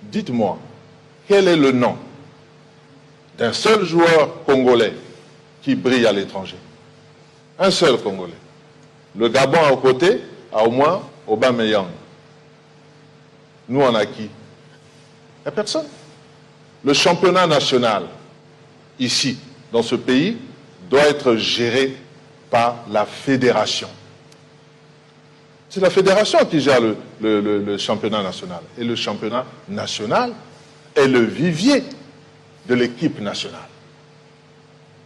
Dites-moi, quel est le nom d'un seul joueur congolais qui brille à l'étranger? Un seul Congolais. Le Gabon à côté a au moins Aubameyang. Nous, on a qui? Il n'y a personne. Le championnat national, ici, dans ce pays, doit être géré par la fédération. C'est la fédération qui gère le championnat national. Et le championnat national est le vivier de l'équipe nationale.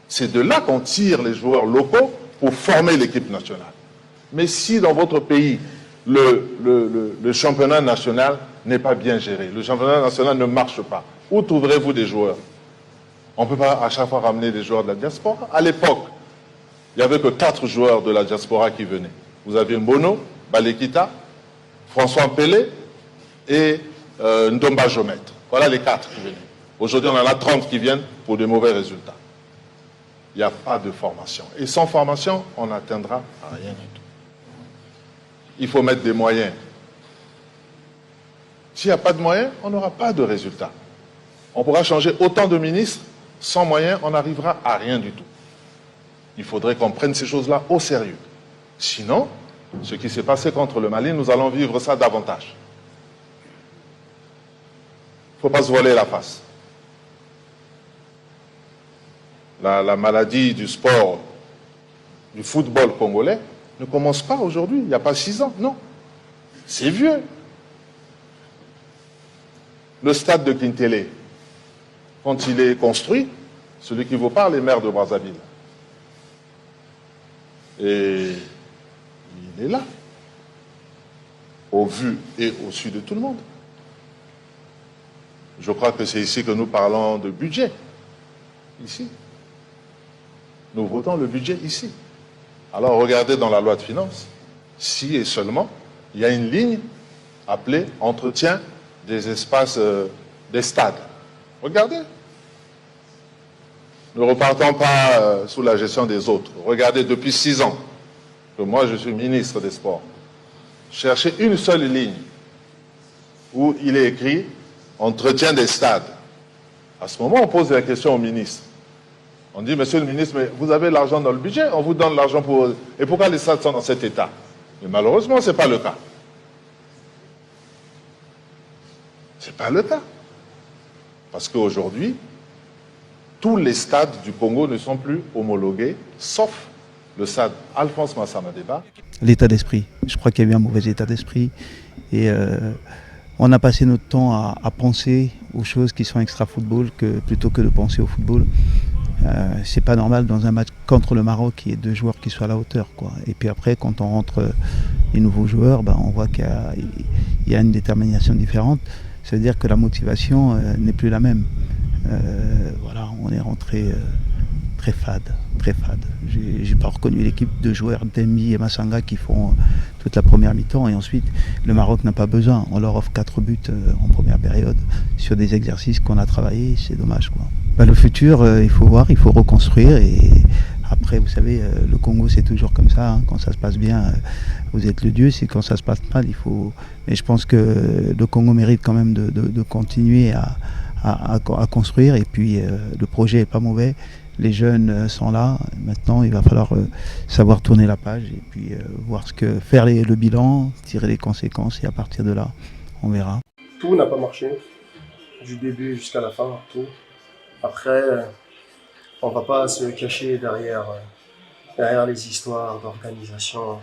C'est de là qu'on tire les joueurs locaux pour former l'équipe nationale. Mais si dans votre pays, le championnat national n'est pas bien géré, le championnat national ne marche pas, où trouverez-vous des joueurs? On ne peut pas à chaque fois ramener des joueurs de la diaspora. À l'époque, il n'y avait que 4 joueurs de la diaspora qui venaient. Vous aviez Mbono, Balekita, François Pelé et Ndomba Jomètre. Voilà les 4 qui venaient. Aujourd'hui, on en a 30 qui viennent pour de mauvais résultats. Il n'y a pas de formation. Et sans formation, on n'atteindra rien du tout. Il faut mettre des moyens. S'il n'y a pas de moyens, on n'aura pas de résultats. On pourra changer autant de ministres, sans moyens, on n'arrivera à rien du tout. Il faudrait qu'on prenne ces choses-là au sérieux. Sinon, ce qui s'est passé contre le Mali, nous allons vivre ça davantage. Il ne faut pas se voiler la face. La maladie du sport, du football congolais, ne commence pas aujourd'hui, il n'y a pas 6 ans, non. C'est vieux. Le stade de Kintélé, quand il est construit, celui qui vous parle est maire de Brazzaville. Et il est là, au vu et au su de tout le monde. Je crois que c'est ici que nous parlons de budget. Ici. Nous votons le budget ici. Alors regardez dans la loi de finances, si et seulement, il y a une ligne appelée entretien des espaces des stades. Regardez. Ne repartons pas sous la gestion des autres. Regardez, depuis 6 ans que moi je suis ministre des Sports. Cherchez une seule ligne où il est écrit entretien des stades. À ce moment, on pose la question au ministre. On dit, monsieur le ministre, mais vous avez l'argent dans le budget, on vous donne l'argent pour... Et pourquoi les stades sont dans cet état? Mais malheureusement, ce n'est pas le cas. Ce n'est pas le cas. Parce qu'aujourd'hui, tous les stades du Congo ne sont plus homologués, sauf le stade Alphonse Massama Deba. L'état d'esprit. Je crois qu'il y a eu un mauvais état d'esprit. Et on a passé notre temps à penser aux choses qui sont extra-football plutôt que de penser au football. C'est pas normal dans un match contre le Maroc qu'il y ait 2 joueurs qui soient à la hauteur, quoi. Et puis après, quand on rentre les nouveaux joueurs, on voit qu'il y a une détermination différente. Ça veut dire que la motivation n'est plus la même. Voilà, on est rentré très fade, très fade. J'ai pas reconnu l'équipe de joueurs Dembi et Massanga qui font toute la première mi-temps, et ensuite le Maroc n'a pas besoin. On leur offre 4 buts en première période sur des exercices qu'on a travaillés, c'est dommage, quoi. Le futur, il faut voir, il faut reconstruire, et après, vous savez, le Congo c'est toujours comme ça, hein. Quand ça se passe bien, vous êtes le dieu, c'est quand ça se passe mal, il faut... Mais je pense que le Congo mérite quand même de continuer à construire, et puis le projet est pas mauvais, les jeunes sont là, maintenant il va falloir savoir tourner la page, et puis voir faire le bilan, tirer les conséquences, et à partir de là, on verra. Tout n'a pas marché, du début jusqu'à la fin, tout. Après, on ne va pas se cacher derrière les histoires d'organisation,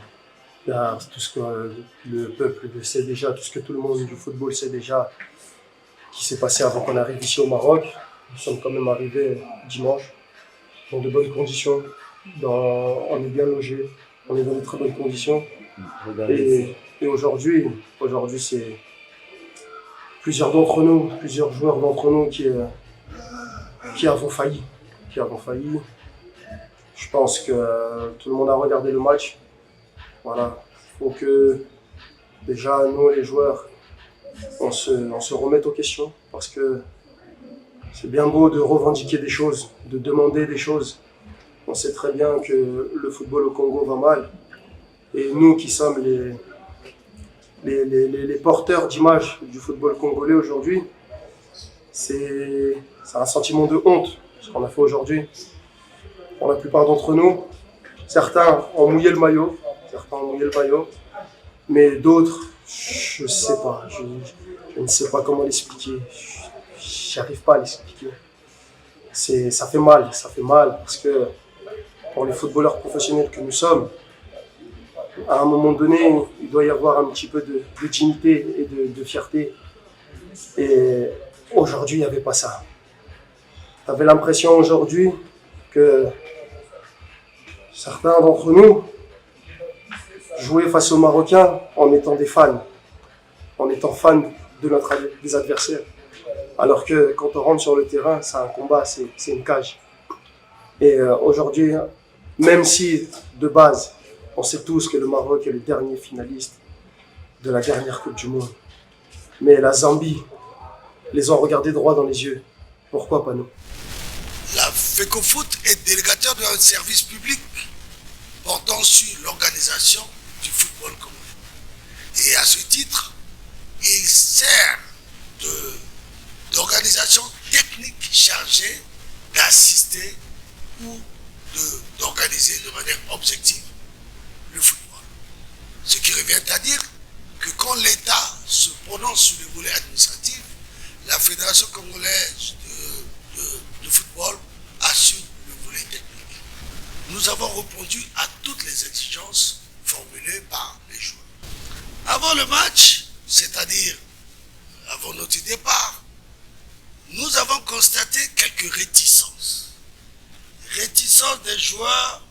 derrière tout ce que le peuple sait déjà, tout ce que tout le monde du football sait déjà, qui s'est passé avant qu'on arrive ici au Maroc. Nous sommes quand même arrivés dimanche, dans de bonnes conditions, on est bien logés, on est dans de très bonnes conditions. Et aujourd'hui, c'est plusieurs joueurs d'entre nous qui avons failli. Je pense que tout le monde a regardé le match. Voilà. Il faut que déjà nous, les joueurs, on se remette aux questions, parce que C'est bien beau de revendiquer des choses, de demander des choses. On sait très bien que le football au Congo va mal. Et nous qui sommes les porteurs d'image du football congolais aujourd'hui, c'est un sentiment de honte, ce qu'on a fait aujourd'hui. Pour la plupart d'entre nous, certains ont mouillé le maillot, mais d'autres, je ne sais pas, je ne sais pas comment l'expliquer. J'arrive pas à l'expliquer. Ça fait mal parce que pour les footballeurs professionnels que nous sommes, à un moment donné, il doit y avoir un petit peu de dignité et de fierté. Et aujourd'hui, il n'y avait pas ça. J'avais l'impression aujourd'hui que certains d'entre nous jouaient face aux Marocains en étant des fans, des adversaires. Alors que quand on rentre sur le terrain, c'est un combat, c'est une cage. Et aujourd'hui, même si de base, on sait tous que le Maroc est le dernier finaliste de la dernière Coupe du Monde, mais la Zambie les ont regardés droit dans les yeux. Pourquoi pas nous? La FECOFOOT est délégataire d'un service public portant sur l'organisation du football congolais. Et à ce titre, il sert d'organisation technique chargée d'assister ou d'organiser de manière objective le football. Ce qui revient à dire que quand l'État se prononce sur le volet administratif, la Fédération congolaise de football assure le volet technique. Nous avons répondu à toutes les exigences formulées par les joueurs. Avant le match, c'est-à-dire avant notre départ, nous avons constaté quelques réticences. Réticence des joueurs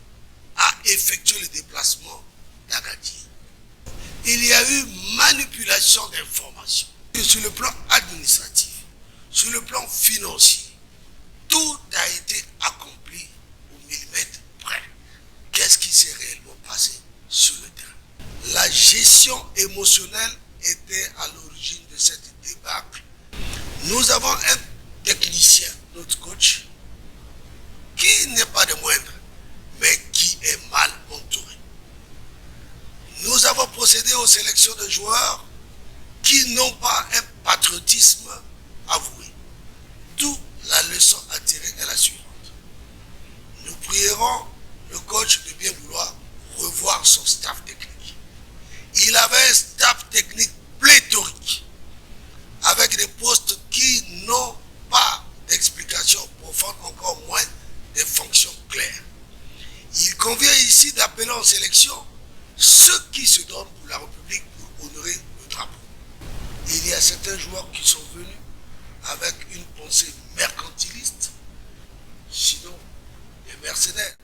à effectuer le déplacement d'Agadir. Il y a eu manipulation d'informations. Sur le plan administratif, sur le plan financier, tout a été accompli au millimètre près. Qu'est-ce qui s'est réellement passé sur le terrain? La gestion émotionnelle était à l'origine de cette débâcle. Nous avons un technicien, notre coach, qui n'est pas de moindre, mais qui est mal entouré. Nous avons procédé aux sélections de joueurs qui n'ont pas un patriotisme avoué. D'où la leçon à tirer est la suivante. Nous prierons le coach de bien vouloir revoir son staff technique. Il avait un staff technique pléthorique, avec des postes qui n'ont pas d'explication profonde, encore moins des fonctions claires. Il convient ici d'appeler en sélection ceux qui se donnent pour la République pour honorer le drapeau. Il y a certains joueurs qui sont venus avec une pensée mercantiliste, sinon des mercenaires.